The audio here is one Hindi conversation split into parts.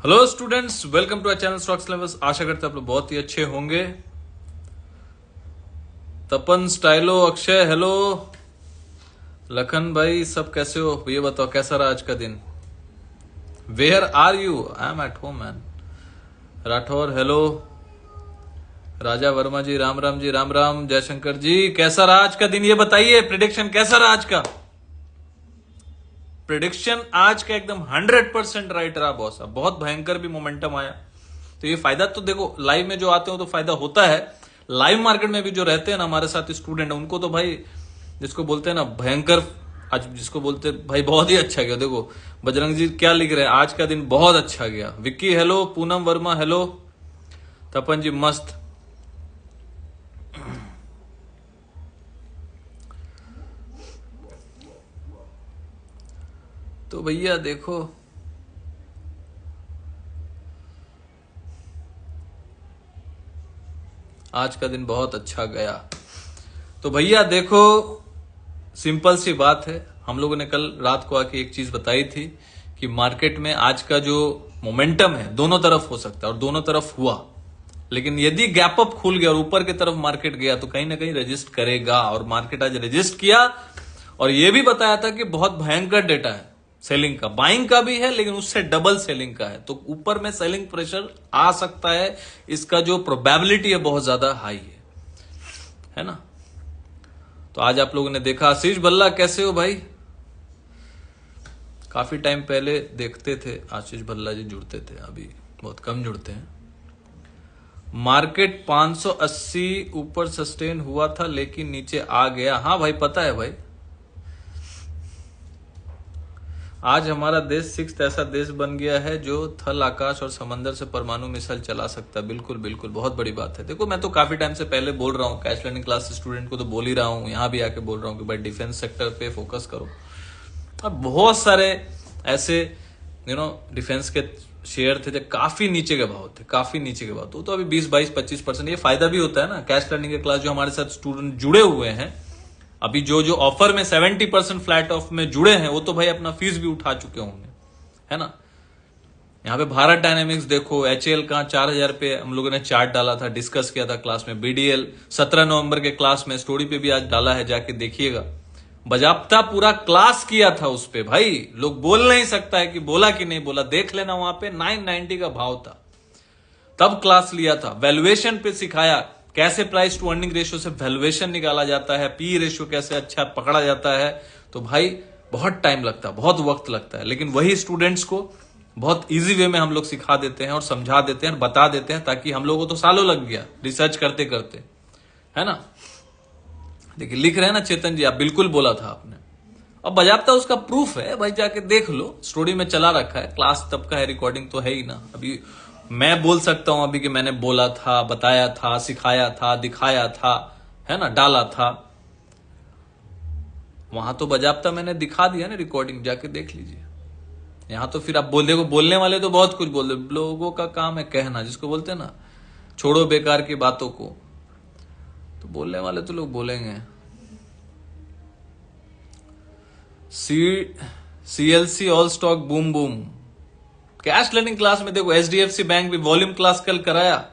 Hello students, welcome to our channel stocks levels. आशा करते हैं आप लोग बहुत ही अच्छे होंगे। Tapan, stylo, Akshay, hello. लखन भाई, सब कैसे हो? ये बताओ कैसा रहा आज का दिन? Where are you? I am at home man. Rathore, hello. Raja Verma ji, Ram Ram ji, Ram Ram. Jaishankar ji, कैसा रहा आज का दिन? ये बताइए, प्रिडिक्शन कैसा रहा आज का? प्रिडिक्शन आज का एकदम 100% राइट रहा बॉस। अब बहुत भयंकर भी मोमेंटम आया, तो ये फायदा तो देखो, लाइव में जो आते हो तो फायदा होता है। लाइव मार्केट में भी जो रहते हैं ना हमारे साथ स्टूडेंट, उनको तो भाई जिसको बोलते हैं ना भयंकर, आज जिसको बोलते हैं भाई बहुत ही अच्छा गया। देखो बजरंग जी क्या लिख रहे हैं, आज का दिन बहुत अच्छा गया। विक्की हेलो, पूनम वर्मा हेलो, तपन जी मस्त। तो भैया देखो, आज का दिन बहुत अच्छा गया। तो भैया देखो, सिंपल सी बात है, हम लोगों ने कल रात को आके एक चीज बताई थी कि मार्केट में आज का जो मोमेंटम है दोनों तरफ हो सकता है, और दोनों तरफ हुआ। लेकिन यदि गैप अप खुल गया और ऊपर की तरफ मार्केट गया तो कहीं ना कहीं रजिस्ट करेगा, और मार्केट आज रजिस्ट किया। और यह भी बताया था कि बहुत भयंकर डेटा है सेलिंग का, बाइंग का भी है लेकिन उससे डबल सेलिंग का है, तो ऊपर में सेलिंग प्रेशर आ सकता है। इसका जो प्रोबेबिलिटी है बहुत ज्यादा हाई है ना। तो आज आप लोगों ने देखा। आशीष भल्ला कैसे हो भाई? काफी टाइम पहले देखते थे आशीष भल्ला जी, जुड़ते थे, अभी बहुत कम जुड़ते हैं। मार्केट 580 ऊपर सस्टेन हुआ था लेकिन नीचे आ गया। हाँ भाई पता है भाई, आज हमारा देश 6th ऐसा देश बन गया है जो थल, आकाश और समंदर से परमाणु मिसाइल चला सकता है। बिल्कुल बिल्कुल, बहुत बड़ी बात है। देखो मैं तो काफी टाइम से पहले बोल रहा हूँ, कैश लर्निंग क्लास स्टूडेंट को तो बोल ही रहा हूँ, यहाँ भी आके बोल रहा हूँ कि भाई डिफेंस सेक्टर पे फोकस करो। अब बहुत सारे ऐसे डिफेंस के शेयर थे जो काफी नीचे के भाव थे, काफी नीचे के भाव। तो अभी 20-22-25% ये फायदा भी होता है ना। कैश लर्निंग के क्लास जो हमारे साथ स्टूडेंट जुड़े हुए हैं, अभी जो ऑफर में 70% फ्लैट ऑफ में जुड़े हैं, वो तो भाई अपना फीस भी उठा चुके होंगे, है ना। यहाँ पे भारत डायनेमिक्स देखो, एचएल का 4000 पे हम लोगों ने चार्ट डाला था, डिस्कस किया था क्लास में। बीडीएल 17 नवंबर के क्लास में स्टोरी पे भी आज डाला है, जाके देखिएगा। बजाप्ता पूरा क्लास किया था उस पे भाई, लोग बोल नहीं सकता है कि बोला कि नहीं बोला, देख लेना। वहां पे 990 का भाव था, तब क्लास लिया था। वैल्यूएशन पे सिखाया, कैसे प्राइस टू अर्निंग रेशियो से वैल्यूएशन निकाला जाता है, पी रेशियो कैसे अच्छा पकड़ा जाता है। तो भाई बहुत टाइम लगता है, बहुत वक्त लगता है, लेकिन वही स्टूडेंट्स को बहुत इजी वे में हम लोग सिखा देते हैं और समझा देते हैं और बता देते हैं, ताकि हम लोगों को तो सालों लग गया रिसर्च करते करते, है ना। देखिए लिख रहे हैं ना चेतन जी, आप बिल्कुल बोला था आपने। अब बजाप्ता उसका प्रूफ है भाई, जाके देख लो, स्टोरी में चला रखा है, क्लास तब का है, रिकॉर्डिंग तो है ही ना। अभी मैं बोल सकता हूं अभी कि मैंने बोला था, बताया था, सिखाया था, दिखाया था, है ना, डाला था। वहां तो बजाप्ता मैंने दिखा दिया ना, रिकॉर्डिंग जाके देख लीजिए। यहां तो फिर आप देखो, बोलने वाले तो बहुत कुछ बोल रहे, लोगों का काम है कहना, जिसको बोलते हैं ना, छोड़ो बेकार की बातों को। तो बोलने वाले तो लोग बोलेंगे। CLC all stock boom boom. Cash learning class में देखो, एचडीएफसी बैंक भी वॉल्यूम क्लास कल कराया।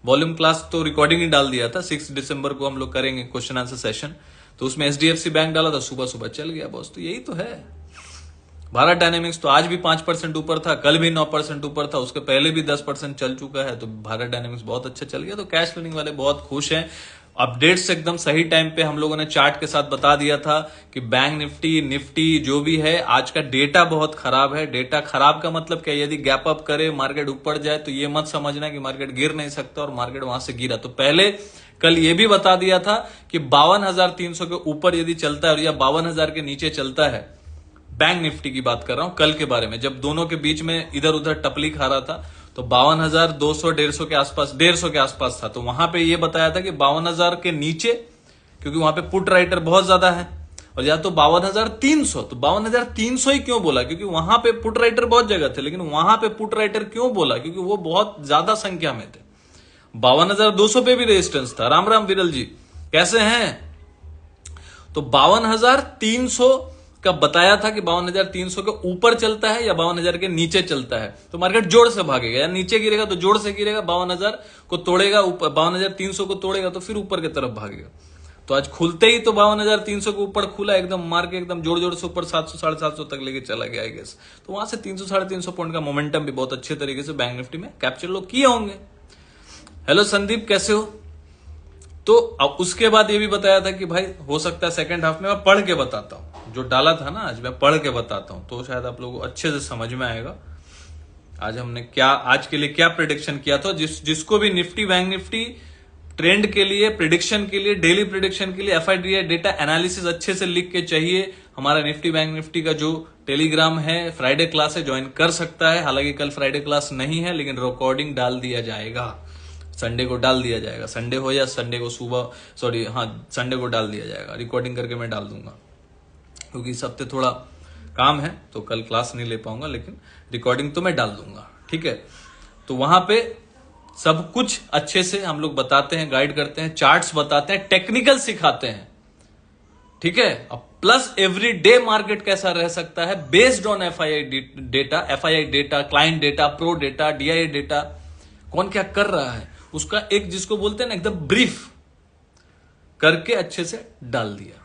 वॉल्यूम क्लास तो रिकॉर्डिंग ही डाल दिया था, 6 दिसंबर को हम लोग करेंगे क्वेश्चन आंसर सेशन, तो उसमें एचडीएफसी बैंक डाला था, सुबह सुबह चल गया बॉस। तो यही तो है। भारत डायनेमिक्स तो आज भी 5% ऊपर था, कल भी 9% ऊपर था, उसके पहले भी 10% चल चुका है, तो भारत डायनेमिक्स बहुत अच्छा चल गया। तो कैश लर्निंग वाले बहुत खुश हैं। अपडेट्स एकदम सही टाइम पे हम लोगों ने चार्ट के साथ बता दिया था कि बैंक निफ्टी जो भी है, आज का डेटा बहुत खराब है। डेटा खराब का मतलब क्या, यदि गैप अप करे, मार्केट ऊपर जाए, तो ये मत समझना कि मार्केट गिर नहीं सकता, और मार्केट वहां से गिरा। तो पहले कल ये भी बता दिया था कि 52,300 के ऊपर यदि चलता है और या 52,000 के नीचे चलता है, बैंक निफ्टी की बात कर रहा हूं कल के बारे में, जब दोनों के बीच में इधर उधर टपली खा रहा था, तो 52,200 150 के आसपास, 150 के आसपास था। तो वहां पे ये बताया था कि 52,000 के नीचे, क्योंकि वहां पे पुट राइटर बहुत ज्यादा है, और या तो 52,300। तो 52,300 ही क्यों बोला, क्योंकि वहां पे पुट राइटर बहुत जगह थे, लेकिन वहां पे पुट राइटर क्यों बोला, क्योंकि वो बहुत ज्यादा संख्या में थे। 52,200 पे भी रेजिस्टेंस था। राम राम विरल जी, कैसे हैं? तो 52,300 का बताया था कि 52,300 के ऊपर चलता है या 52,000 के नीचे चलता है, तो मार्केट जोड़ से भागेगा, या नीचे गिरेगा तो जोड़ से गिरेगा, 52,000 को तोड़ेगा, 52,300 को तोड़ेगा तो फिर ऊपर की तरफ भागेगा। तो आज खुलते ही तो 52,300 के ऊपर खुला, एकदम मार के एकदम जोड़ जोड़ से ऊपर 700 750 तक लेके चला गया आई गेस। तो वहां से 300 350 पॉइंट का मोमेंटम भी बहुत अच्छे तरीके से बैंक निफ्टी में कैप्चर लोग किए होंगे। हेलो संदीप, कैसे हो? तो अब उसके बाद ये भी बताया था कि भाई हो सकता है सेकंड हाफ में मैं पढ़ के बताता हूं, जो डाला था ना आज मैं पढ़ के बताता हूं, तो शायद आप लोगों को अच्छे से समझ में आएगा आज हमने क्या आज के लिए क्या प्रिडिक्शन किया था। जिसको भी निफ्टी बैंक निफ्टी ट्रेंड के लिए, प्रिडिक्शन के लिए, डेली प्रिडिक्शन के लिए एफआईडीआई डेटा एनालिसिस अच्छे से लिख के चाहिए, हमारा निफ्टी बैंक निफ्टी का जो टेलीग्राम है, फ्राइडे क्लास है, ज्वाइन कर सकता है। हालांकि कल फ्राइडे क्लास नहीं है, लेकिन रिकॉर्डिंग डाल दिया जाएगा, संडे को डाल दिया जाएगा, संडे हो या संडे को सुबह, सॉरी हाँ संडे को डाल दिया जाएगा, रिकॉर्डिंग करके मैं डाल दूंगा, क्योंकि इस हफ्ते थोड़ा काम है तो कल क्लास नहीं ले पाऊंगा, लेकिन रिकॉर्डिंग तो मैं डाल दूंगा, ठीक है। तो वहां पे सब कुछ अच्छे से हम लोग बताते हैं, गाइड करते हैं, चार्ट्स बताते हैं, टेक्निकल सिखाते हैं, ठीक है। अब प्लस एवरी डे मार्केट कैसा रह सकता है based on FII data, client data, pro data, DI data, कौन क्या कर रहा है उसका एक, जिसको बोलते हैं ना, एकदम ब्रीफ करके अच्छे से डाल दिया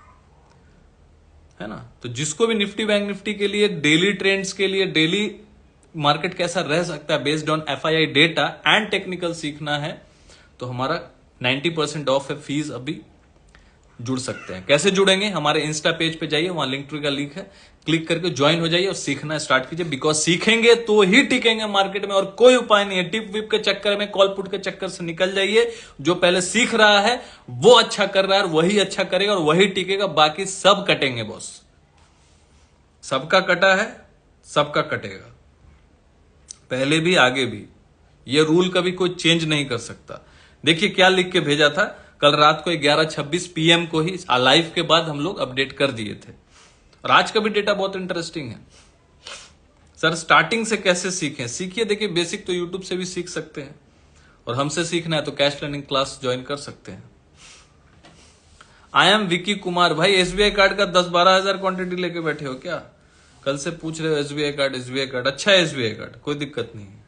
है ना। तो जिसको भी निफ्टी बैंक निफ्टी के लिए, डेली ट्रेंड्स के लिए, डेली मार्केट कैसा रह सकता है based on FII data and technical सीखना है, तो हमारा 90% ऑफ है फीस, अभी जुड़ सकते हैं। कैसे जुड़ेंगे? हमारे इंस्टा पेज पे जाइए, वहां लिंक ट्री का लिंक है, क्लिक करके ज्वाइन हो जाइए और सीखना स्टार्ट कीजिए, बिकॉज सीखेंगे तो ही टिकेंगे मार्केट में, और कोई उपाय नहीं है। टिप विप के चक्कर में, कॉल पुट के चक्कर से निकल जाइए। जो पहले सीख रहा है वो अच्छा कर रहा है, और वही अच्छा करेगा और वही टिकेगा, बाकी सब कटेंगे बॉस। सबका कटा है, सबका कटेगा, पहले भी आगे भी। ये रूल कभी कोई चेंज नहीं कर सकता। देखिए क्या लिख के भेजा था कल रात को 11:26 PM को ही, लाइव के बाद हम लोग अपडेट कर दिए थे। और आज का भी डेटा बहुत इंटरेस्टिंग है। सर स्टार्टिंग से कैसे सीखें? सीखिए, देखिए बेसिक तो यूट्यूब से भी सीख सकते हैं, और हमसे सीखना है तो कैश लर्निंग क्लास ज्वाइन कर सकते हैं। I am Vicky Kumar. भाई एसबीआई कार्ड का 10-12 हजार क्वांटिटी लेके बैठे हो क्या? कल से पूछ रहे हो एसबीआई कार्ड। अच्छा है एसबीआई कार्ड, कोई दिक्कत नहीं है।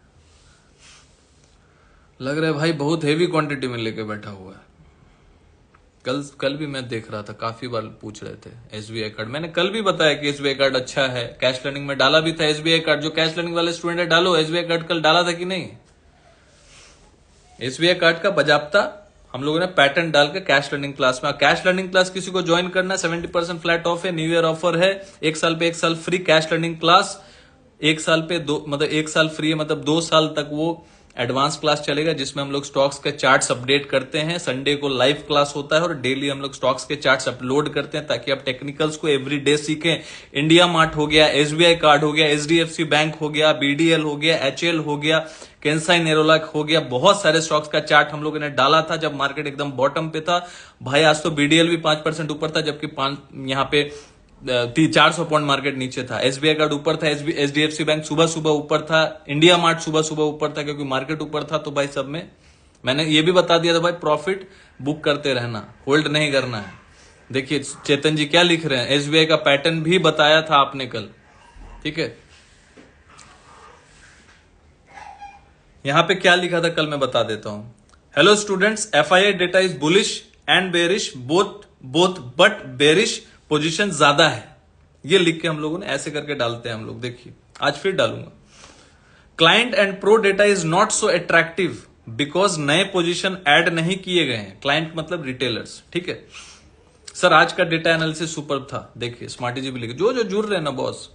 लग रहा है भाई बहुत हेवी क्वांटिटी में लेके बैठा हुआ है। कल भी मैं देख रहा था, काफी बार पूछ रहे थे एसबीआई कार्ड। मैंने कल भी बताया कि एसबीआई कार्ड अच्छा है, कैश लर्निंग में डाला भी था एसबीआई कार्ड। जो कैश लर्निंग वाले स्टूडेंट है डालो एसबीआई कार्ड, कल डाला था कि नहीं? एसबीआई कार्ड का बजाबता हम लोगों ने पैटर्न डाल के कैश लर्निंग क्लास में। कैश लर्निंग क्लास किसी को ज्वाइन करना है, 70% फ्लैट ऑफ है, न्यू ईयर ऑफर है, 1 साल पे 1 साल फ्री कैश लर्निंग क्लास। 1 साल पे 2, मतलब 1 साल फ्री है, मतलब 2 साल तक वो एडवांस क्लास चलेगा, जिसमें हम लोग स्टॉक्स के चार्ट्स अपडेट करते हैं। संडे को लाइव क्लास होता है और डेली हम लोग स्टॉक्स के चार्ट्स अपलोड करते हैं, ताकि आप टेक्निकल्स को एवरी डे सीखें। इंडिया मार्ट हो गया, एसबीआई कार्ड हो गया, एचडीएफसी बैंक हो गया, बीडीएल हो गया, एचएल हो गया, केंसाई नेरोलैक हो गया, बहुत सारे स्टॉक्स का चार्ट हम लोगों ने डाला था जब मार्केट एकदम बॉटम पे था। भाई आज तो बीडीएल भी 5% ऊपर था, जबकि यहाँ पे 400 पॉइंट मार्केट नीचे था। एसबीआई कार्ड ऊपर था, एचडीएफसी बैंक सुबह सुबह ऊपर था, इंडिया मार्ट सुबह सुबह ऊपर था, क्योंकि मार्केट ऊपर था। तो भाई सब में मैंने ये भी बता दिया था भाई, प्रॉफिट बुक करते रहना, होल्ड नहीं करना है। देखिए चेतन जी क्या लिख रहे हैं, एसबीआई का पैटर्न भी बताया था आपने कल, ठीक है। यहां पे क्या लिखा था कल मैं बता देता हूं। Hello students, FII data is bullish and bearish both but bearish position ज्यादा है, ये लिख के हम लोगों ने ऐसे करके डालते हैं हम लोग। देखिए आज फिर डालूंगा। Client and pro data is not so attractive because नए पोजीशन ऐड नहीं किए गए हैं। क्लाइंट मतलब रिटेलर्स, ठीक है। सर आज का डेटा एनालिसिस सुपर था। देखिए स्मार्टी जी भी लिखे, जो जुड़ रहे हैं ना बॉस,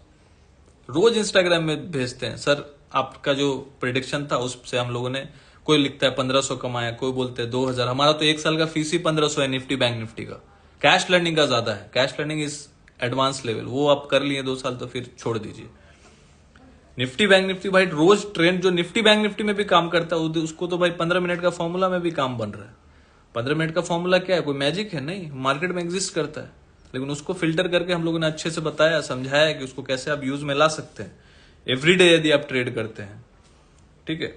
रोज इंस्टाग्राम में भेजते हैं। सर आपका जो प्रिडिक्शन था उससे हम लोगों ने, कोई लिखता है 1500 कमाया, कोई बोलते हैं 2000। हमारा तो 1 साल का फीस ही 1500 है निफ्टी बैंक निफ्टी का। कैश लर्निंग का ज्यादा है, cash learning is advance level, वो आप कर लिए 2 साल तो फिर छोड़ दीजिए। निफ्टी बैंक निफ्टी भाई रोज ट्रेंड, जो निफ्टी बैंक निफ्टी में भी काम करता है उसको तो भाई 15 मिनट का फॉर्मूला में भी काम बन रहा है। 15 मिनट का फॉर्मूला क्या है, कोई मैजिक है? नहीं, मार्केट में एग्जिस्ट करता है, लेकिन उसको फिल्टर करके हम लोगों ने अच्छे से बताया, समझाया कि उसको कैसे आप यूज में ला सकते हैं एवरीडे यदि आप ट्रेड करते हैं, ठीक है।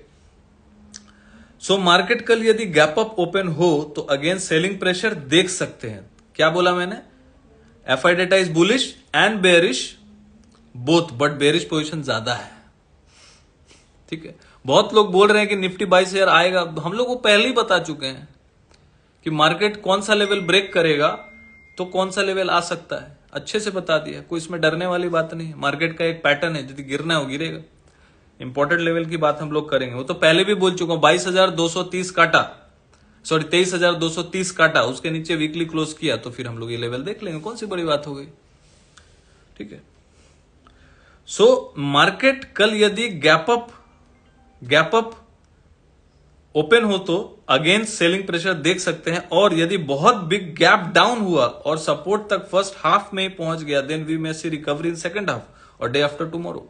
सो मार्केट कल यदि गैप अप ओपन हो तो अगेन सेलिंग प्रेशर देख सकते हैं। क्या बोला मैंने? FI data is bullish and bearish both, but bearish position ज्यादा है। ठीक है, बहुत लोग बोल रहे हैं कि निफ्टी 22,000 आएगा। हम लोग को पहले ही बता चुके हैं कि मार्केट कौन सा लेवल ब्रेक करेगा तो कौन सा लेवल आ सकता है, अच्छे से बता दिया। कोई इसमें डरने वाली बात नहीं है। मार्केट का एक पैटर्न है, यदि गिरना है वो गिरेगा। इंपॉर्टेंट लेवल की बात हम लोग करेंगे, वो तो पहले भी बोल चुका हूं। 22,230 काटा, सॉरी 23,230 काटा, उसके नीचे वीकली क्लोज किया तो फिर हम लोग ये लेवल देख लेंगे, कौन सी बड़ी बात हो गई। ठीक है, सो मार्केट कल यदि गैप अप ओपन हो तो अगेंस्ट सेलिंग प्रेशर देख सकते हैं, और यदि बहुत बिग गैप डाउन हुआ और सपोर्ट तक फर्स्ट हाफ में ही पहुंच गया, then we may see recovery in second half और डे आफ्टर टुमारो।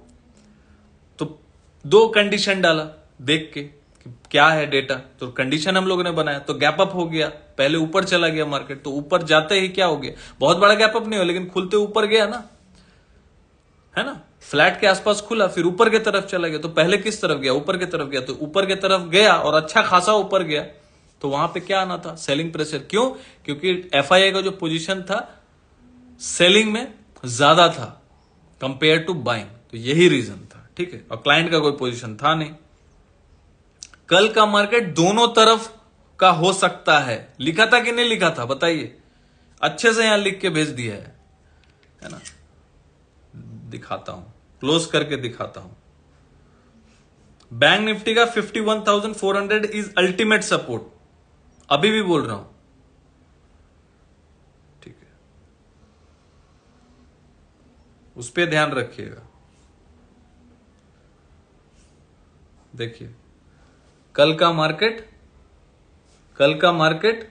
तो दो कंडीशन डाला देख के कि क्या है डेटा, तो कंडीशन हम लोगों ने बनाया, तो गैप अप हो गया, पहले ऊपर चला गया मार्केट, तो ऊपर जाते ही क्या हो गया, बहुत बड़ा गैप अप नहीं हो लेकिन खुलते ऊपर गया ना, है ना, फ्लैट के आसपास खुला फिर ऊपर की तरफ चला गया। तो पहले किस तरफ गया, ऊपर की तरफ गया, तो ऊपर की तरफ गया और अच्छा खासा ऊपर गया, तो वहां पे क्या आना था, सेलिंग प्रेशर। क्यों? क्योंकि एफआईआई का जो पोजीशन था सेलिंग में ज्यादा था कंपेयर टू बाइंग, तो यही रीजन था। ठीक है, और क्लाइंट का कोई पोजीशन था नहीं। कल का मार्केट दोनों तरफ का हो सकता है, लिखा था कि नहीं लिखा था बताइए, अच्छे से यहां लिख के भेज दिया है ना। दिखाता हूं, क्लोज करके दिखाता हूं। बैंक निफ्टी का 51,400 इज अल्टीमेट सपोर्ट, अभी भी बोल रहा हूं। ठीक है, उस पर ध्यान रखिएगा। देखिए कल का मार्केट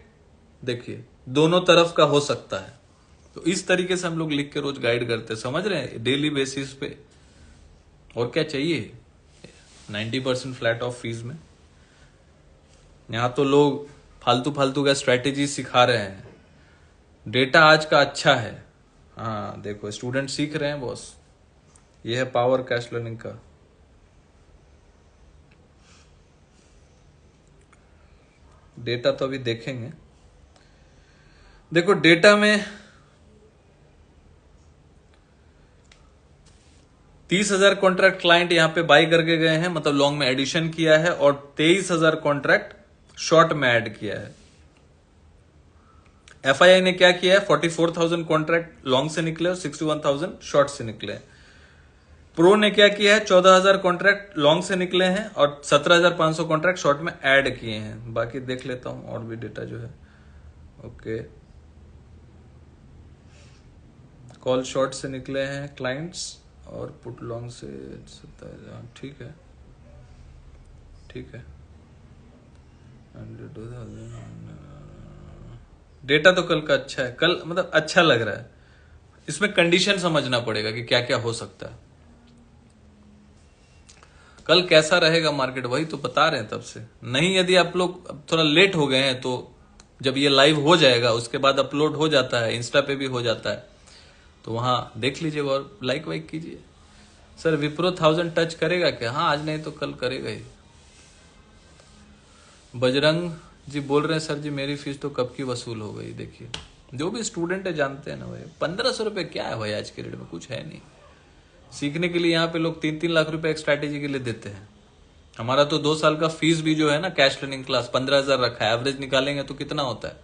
देखिए दोनों तरफ का हो सकता है, तो इस तरीके से हम लोग लिख के रोज गाइड करते हैं, समझ रहे हैं, डेली बेसिस पे। और क्या चाहिए, 90% फ्लैट ऑफ फीस में। यहां तो लोग फालतू का स्ट्रेटेजी सिखा रहे हैं। डेटा आज का अच्छा है, हाँ देखो स्टूडेंट सीख रहे हैं बॉस, ये है पावर कैश लर्निंग का। डेटा तो अभी देखेंगे। देखो डेटा में 30,000 कॉन्ट्रैक्ट क्लाइंट यहां पे बाई करके गए हैं, मतलब लॉन्ग में एडिशन किया है, और 23,000 कॉन्ट्रैक्ट शॉर्ट में ऐड किया है। एफआईआई ने क्या किया है, 44,000 कॉन्ट्रैक्ट लॉन्ग से निकले और 61,000 शॉर्ट से निकले। प्रो ने क्या किया है, 14,000 कॉन्ट्रैक्ट लॉन्ग से निकले हैं और 17,500 कॉन्ट्रैक्ट शॉर्ट में ऐड किए हैं। बाकी देख लेता हूं और भी डेटा जो है। ओके, कॉल शॉर्ट से निकले हैं क्लाइंट्स और पुट लॉन्ग से 27,000। ठीक है, डेटा तो कल का अच्छा है, कल मतलब अच्छा लग रहा है। इसमें कंडीशन समझना पड़ेगा कि क्या क्या हो सकता है, कल कैसा रहेगा मार्केट, वही तो बता रहे हैं तब से। नहीं, यदि आप लोग थोड़ा लेट हो गए हैं तो जब ये लाइव हो जाएगा उसके बाद अपलोड हो जाता है, इंस्टा पे भी हो जाता है, तो वहां देख लीजिए और लाइक वाइक कीजिए। सर विप्रो 1000 टच करेगा क्या? हाँ, आज नहीं तो कल करेगा ही। बजरंग जी बोल रहे हैं सर जी मेरी फीस तो कब की वसूल हो गई। देखिए जो भी स्टूडेंट है जानते हैं ना भाई, 1500 रुपए क्या है भाई, आज के रेट में कुछ है नहीं। सीखने के लिए यहाँ पे लोग 3-3 लाख रुपए एक स्ट्रैटेजी के लिए देते हैं। हमारा तो 2 साल का फीस भी जो है ना कैश लर्निंग क्लास 15,000 रखा है। एवरेज निकालेंगे तो कितना होता है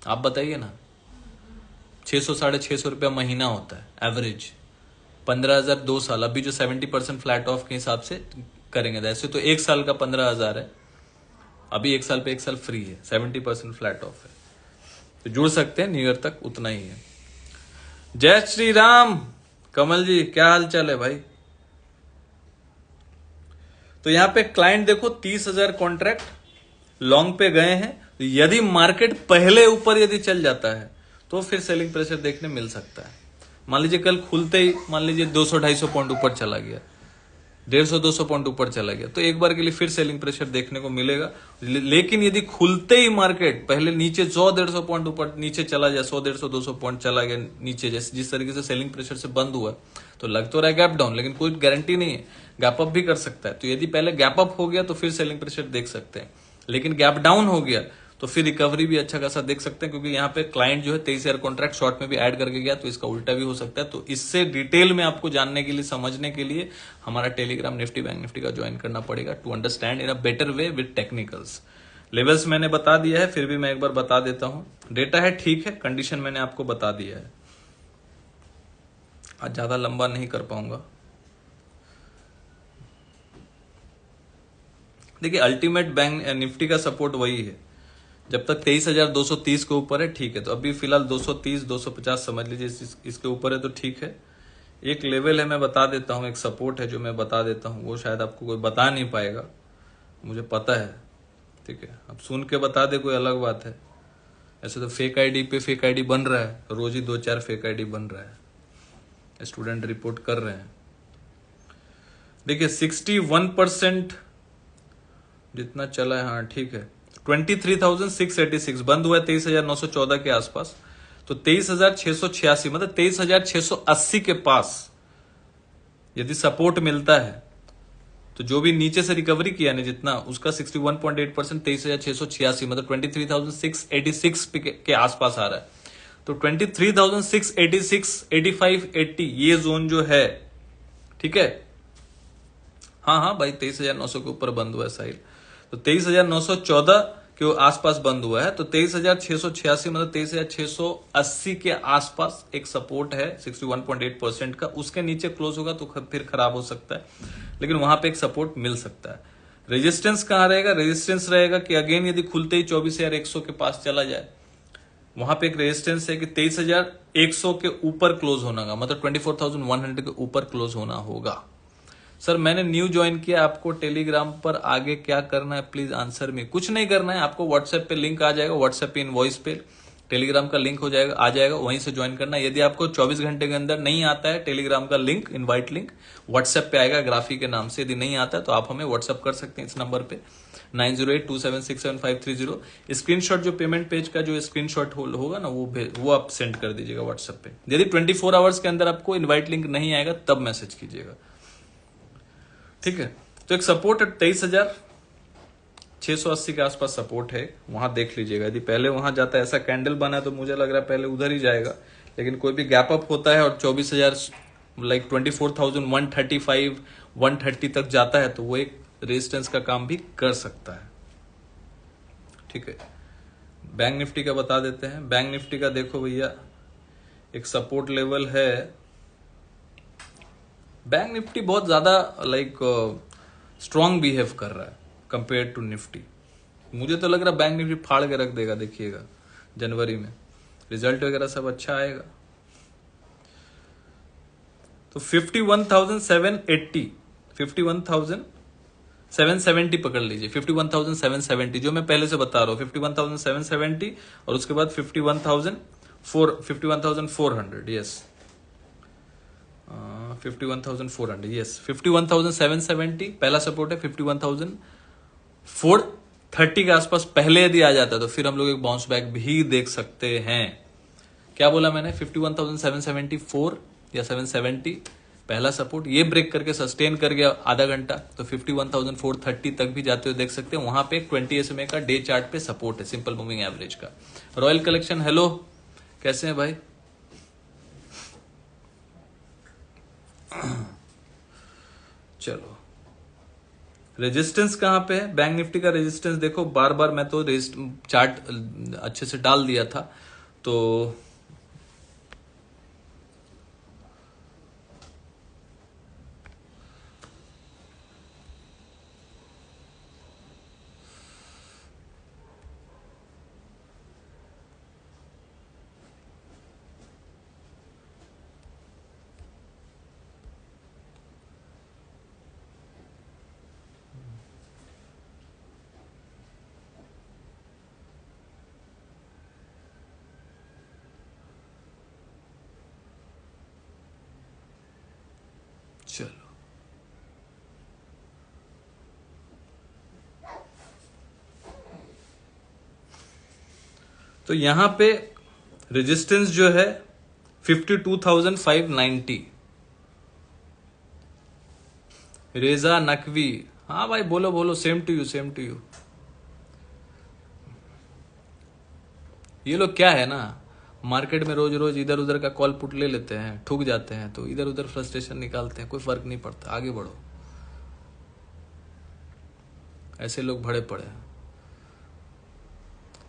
आप बताइए ना, 600-650 रुपया महीना होता है एवरेज। 15,000 2 साल, अभी जो 70% फ्लैट ऑफ के हिसाब से करेंगे, ऐसे तो 1 साल का 15,000 है, अभी 1 साल पे 1 साल फ्री है, 70% फ्लैट ऑफ है, तो जुड़ सकते हैं, न्यू ईयर तक उतना ही है। जय श्री राम कमल जी, क्या हाल चाल है भाई। तो यहां पे क्लाइंट देखो 30,000 कॉन्ट्रैक्ट लॉन्ग पे गए हैं। यदि मार्केट पहले ऊपर यदि चल जाता है तो फिर सेलिंग प्रेशर देखने मिल सकता है। मान लीजिए कल खुलते ही मान लीजिए 200-250 पॉइंट ऊपर चला गया, 150-200 पॉइंट ऊपर चला गया, तो एक बार के लिए फिर सेलिंग प्रेशर देखने को मिलेगा। लेकिन यदि खुलते ही मार्केट पहले नीचे 100-150 पॉइंट ऊपर नीचे चला जाए, 100-150-200 पॉइंट चला गया नीचे, जैसे जिस तरीके से सेलिंग प्रेशर से बंद हुआ, तो लग तो रहा है गैप डाउन, लेकिन कोई गारंटी नहीं है, गैप अप भी कर सकता है। तो यदि पहले गैप अप हो गया तो फिर सेलिंग प्रेशर देख सकते हैं, लेकिन गैप डाउन हो गया तो फिर रिकवरी भी अच्छा खासा देख सकते हैं, क्योंकि यहाँ पे क्लाइंट जो है 23,000 कॉन्ट्रैक्ट शॉर्ट में भी ऐड करके गया, तो इसका उल्टा भी हो सकता है। तो इससे डिटेल में आपको जानने के लिए, समझने के लिए हमारा टेलीग्राम निफ्टी बैंक निफ्टी का ज्वाइन करना पड़ेगा to understand in a better way with technicals. Levels मैंने बता दिया है, फिर भी मैं एक बार बता देता हूं। डेटा है ठीक है, कंडीशन मैंने आपको बता दिया है। आज ज्यादा लंबा नहीं कर पाऊंगा। देखिए अल्टीमेट बैंक निफ्टी का सपोर्ट वही है, जब तक 23,230 के ऊपर है ठीक है। तो अभी फिलहाल 230 250 समझ लीजिए, इसके ऊपर है तो ठीक है। एक लेवल है, मैं बता देता हूं, एक सपोर्ट है जो मैं बता देता हूं, वो शायद आपको कोई बता नहीं पाएगा, मुझे पता है, ठीक है। अब सुन के बता दे कोई अलग बात है। ऐसे तो फेक आईडी पे फेक आईडी बन रहा है, रोज ही 2-4 फेक आईडी बन रहा है, स्टूडेंट रिपोर्ट कर रहे हैं। देखिए 61% जितना चला है, हाँ ठीक है। 23,686 बंद हुआ है 23,914 के आसपास, तो 23,686 मतलब 23,680 के पास यदि सपोर्ट मिलता है, तो जो भी नीचे से रिकवरी किया ने जितना, उसका 61.8% 23,686 मतलब 23,686 के आसपास आ रहा है। तो 23,686 85 80 ये जोन जो है, ठीक है। हाँ हाँ भाई 23,900 के ऊपर बंद हुआ है साहिल, तो 23,914 के आसपास बंद हुआ है, तो 23,686 मतलब 23,680 के आसपास एक सपोर्ट है 61.8% का। उसके नीचे क्लोज होगा तो फिर खराब हो सकता है, लेकिन वहां पे एक सपोर्ट मिल सकता है। रेजिस्टेंस कहां रहेगा? रेजिस्टेंस रहेगा कि अगेन यदि खुलते ही 24,100 के पास चला जाए, वहां पे एक रेजिस्टेंस है कि 23,100 के ऊपर क्लोज होना होगा, मतलब 24,100 के ऊपर क्लोज होना होगा। सर मैंने न्यू ज्वाइन किया, आपको टेलीग्राम पर आगे क्या करना है प्लीज आंसर में। कुछ नहीं करना है, आपको व्हाट्सएप पे लिंक आ जाएगा, व्हाट्सएप पे इनवॉइस पे टेलीग्राम का लिंक हो जाएगा, आ जाएगा, वहीं से ज्वाइन करना है। यदि आपको 24 घंटे के अंदर नहीं आता है टेलीग्राम का लिंक, इनवाइट लिंक व्हाट्सएप पे आएगा ग्राफी के नाम से। यदि नहीं आता है तो आप हमें व्हाट्सएप कर सकते हैं इस नंबर पे 9082767530। स्क्रीनशॉट जो पेमेंट पेज का जो स्क्रीनशॉट होगा ना, वो आप सेंड कर दीजिएगा व्हाट्सएप पे। यदि 24 आवर्स के अंदर आपको इनवाइट लिंक नहीं आएगा तब मैसेज कीजिएगा, ठीक है। तो एक सपोर्ट है 23,680 के आसपास सपोर्ट है, वहां देख लीजिएगा। यदि पहले वहां जाता है, ऐसा कैंडल बना है तो मुझे लग रहा है पहले उधर ही जाएगा, लेकिन कोई भी गैप अप होता है और 24,000 लाइक 24,135 130 तक जाता है, तो वो एक रेजिस्टेंस का काम भी कर सकता है, ठीक है। बैंक निफ्टी का बता देते हैं। बैंक निफ्टी का देखो भैया, एक सपोर्ट लेवल है। बैंक निफ्टी बहुत ज्यादा लाइक स्ट्रांग बिहेव कर रहा है कंपेयर टू निफ्टी। मुझे तो लग रहा है बैंक निफ्टी फाड़ के रख देगा, देखिएगा जनवरी में रिजल्ट वगैरह सब अच्छा आएगा। तो 51,780 51,770 पकड़ लीजिए, 51,770 जो मैं पहले से बता रहा हूं, 51,770 और उसके बाद 51,400 यस, 51,400 यस, 51,770 पहला सपोर्ट है। 51,430 के आसपास पहले यदि आ जाता है तो फिर हम लोग एक बाउंस बैक भी देख सकते हैं। क्या बोला मैंने? 51,774 या 770 पहला सपोर्ट, ये ब्रेक करके सस्टेन कर गया आधा घंटा, तो 51,430 तक भी जाते हुए देख सकते हैं। वहां पे एक 20 SMA का डे चार्ट पे सपोर्ट है, सिंपल मूविंग एवरेज का। रॉयल कलेक्शन हेलो, कैसे हैं भाई? चलो रेजिस्टेंस कहां पे है? बैंक निफ्टी का रेजिस्टेंस देखो, बार बार मैं तो चार्ट अच्छे से डाल दिया था, तो चलो तो यहां पे रेजिस्टेंस जो है 52,590। रेजा नकवी, हाँ भाई बोलो बोलो, same to you same to you. ये लोग क्या है ना, मार्केट में रोज रोज इधर उधर का कॉल पुट ले लेते हैं, ठुक जाते हैं, तो इधर उधर फ्रस्ट्रेशन निकालते हैं, कोई फर्क नहीं पड़ता, आगे बढ़ो। ऐसे लोग भड़े पड़े हैं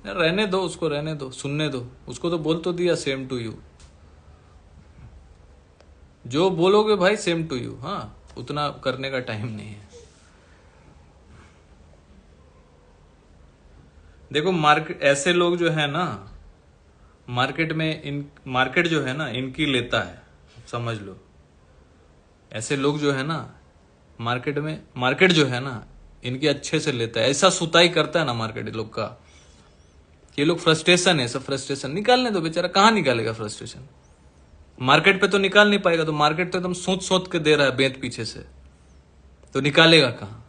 यार, रहने दो उसको, रहने दो, सुनने दो उसको, तो बोल तो दिया सेम टू यू, जो बोलोगे भाई सेम टू यू। हाँ, उतना करने का टाइम नहीं है। देखो मार्केट, ऐसे लोग जो है ना मार्केट में, मार्केट जो है ना इनकी लेता है, समझ लो। ऐसे लोग जो है ना मार्केट में, मार्केट जो है ना इनकी अच्छे से लेता है, ऐसा सुताई करता है ना मार्केट लोग का। ये लोग फ्रस्ट्रेशन है, सब फ्रस्ट्रेशन निकालने दो, बेचारा कहाँ निकालेगा फ्रस्ट्रेशन, मार्केट पे तो निकाल नहीं पाएगा, तो मार्केट तो एकदम सोच सोच के दे रहा है बेंत पीछे से, तो निकालेगा कहाँ।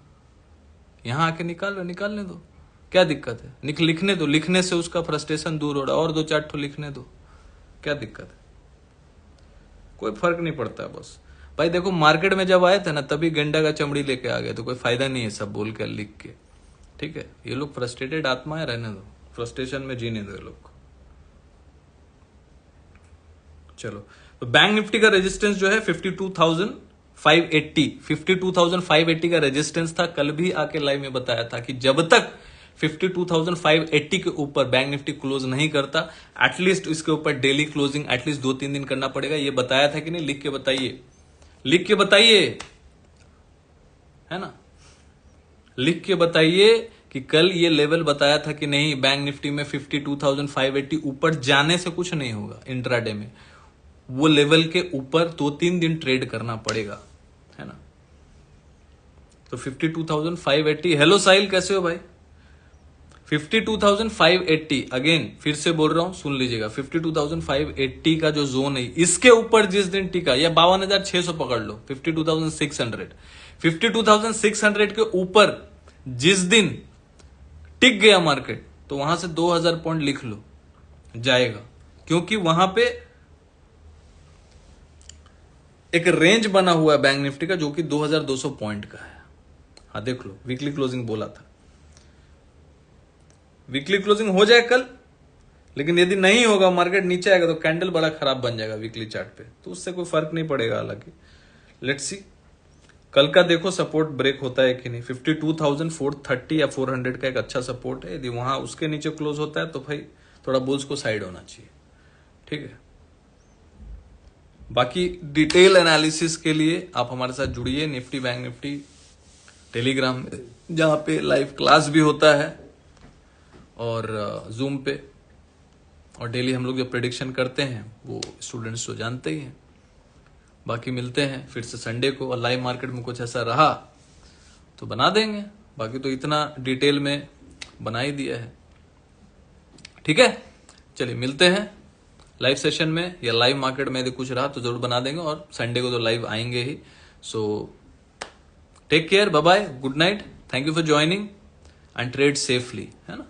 यहां आके निकालने दो, क्या दिक्कत है, लिखने दो, लिखने से उसका फ्रस्ट्रेशन दूर हो रहा है, और 2-4 ठो लिखने दो, क्या दिक्कत है, कोई फर्क नहीं पड़ता है बस। भाई देखो मार्केट में जब आए थे ना तभी गेंडा का चमड़ी लेके आ गए, तो कोई फायदा नहीं है सब बोल के लिख के, ठीक है। ये लोग फ्रस्ट्रेटेड आत्मा है, रहने दो, फ्रस्ट्रेशन में जीने दो ये लोग को। चलो, तो बैंक निफ्टी का रेजिस्टेंस जो है 52,580, 52,580 का रेजिस्टेंस था। कल भी आके लाइव में बताया था कि जब तक 52,580 के ऊपर बैंक निफ्टी क्लोज नहीं करता, एटलीस्ट इसके ऊपर डेली क्लोजिंग एटलीस्ट 2-3 दिन करना पड़ेगा। ये बताया था कि नहीं, लिख के बताइए, लिख के बताइए, है ना, लिख के बताइए कि कल ये लेवल बताया था कि नहीं, बैंक निफ्टी में 52,580 ऊपर जाने से कुछ नहीं होगा इंट्राडे में, वो लेवल के ऊपर 2-3 दिन ट्रेड करना पड़ेगा, है ना। तो 52,580, हेलो साहिल कैसे हो भाई, 52,580 अगेन फिर से बोल रहा हूं, सुन लीजिएगा, 52,580 का जो जोन है, इसके ऊपर जिस दिन टिका, या 52,600 पकड़ लो, 52,600, 52,600 के ऊपर जिस दिन टिक गया मार्केट, तो वहां से 2,000 पॉइंट लिख लो जाएगा, क्योंकि वहां पे एक रेंज बना हुआ है बैंक निफ्टी का जो कि 2,200 पॉइंट का है। हाँ देख लो, वीकली क्लोजिंग बोला था, वीकली क्लोजिंग हो जाए कल, लेकिन यदि नहीं होगा, मार्केट नीचे आएगा, तो कैंडल बड़ा खराब बन जाएगा वीकली चार्ट पे, तो उससे कोई फर्क नहीं पड़ेगा। हालांकि लेट्स सी कल का, देखो सपोर्ट ब्रेक होता है कि नहीं। 52,430 या 400 का एक अच्छा सपोर्ट है, यदि वहां उसके नीचे क्लोज होता है तो भाई थोड़ा बुल्स को साइड होना चाहिए, ठीक है। बाकी डिटेल एनालिसिस के लिए आप हमारे साथ जुड़िए, निफ्टी बैंक निफ्टी टेलीग्राम में, जहां पे लाइव क्लास भी होता है, और जूम पे, और डेली हम लोग जो प्रेडिक्शन करते हैं वो स्टूडेंट्स तो जानते ही हैं। बाकी मिलते हैं फिर से संडे को, और लाइव मार्केट में कुछ ऐसा रहा तो बना देंगे, बाकी तो इतना डिटेल में बना ही दिया है, ठीक है। चलिए मिलते हैं लाइव सेशन में, या लाइव मार्केट में यदि कुछ रहा तो जरूर बना देंगे, और संडे को तो लाइव आएंगे ही। So take care, bye bye, good night, thank you for joining and trade safely, है ना।